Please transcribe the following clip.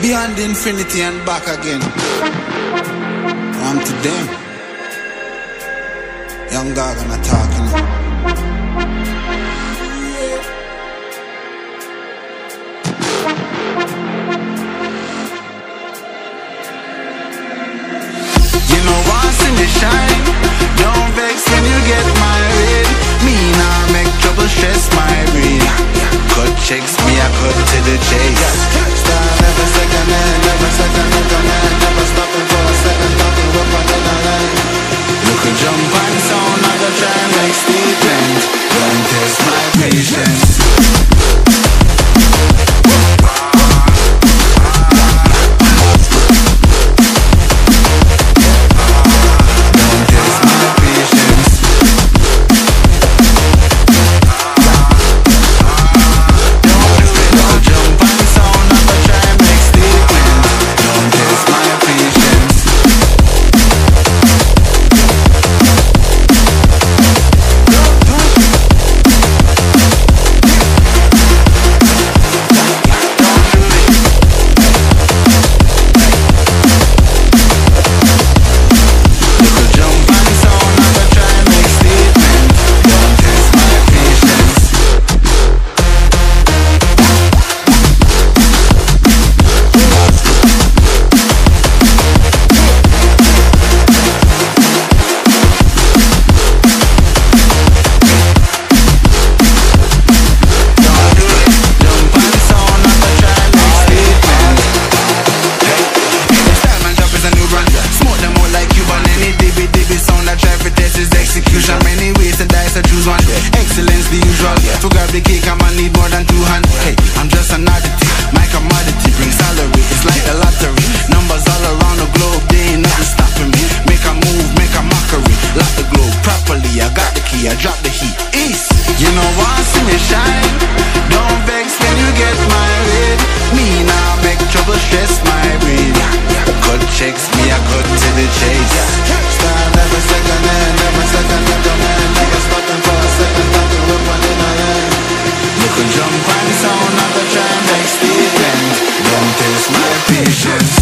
Beyond infinity and back again. I'm to them. Young dog and a talking. You know once in the shine, don't vex when you get married. Me nah make trouble stress my brain. Cut checks, me I cut to the chase. Start never second hand, never second man. Never stopping for a second, talking up on the line. Look a jump and sound, I go try and make statement. Don't test my patience. Excellence the usual. To grab the cake, I'ma need more than 2 hands. Hey, I'm just an oddity. My commodity brings salary. It's like the lottery. Numbers all around the globe, they ain't nothing stopping me. Make a move, make a mockery. Lock the globe properly. I got the key, I drop the heat. East. You know once in the shine, don't vex when you get married. Me now make trouble stress my brain. Cut checks, me I cut to the chase. Start never second hand, never second man. Never stopping for a second, talking up on the line. Look a jump and sound, I go try and make statement. Don't test my patience.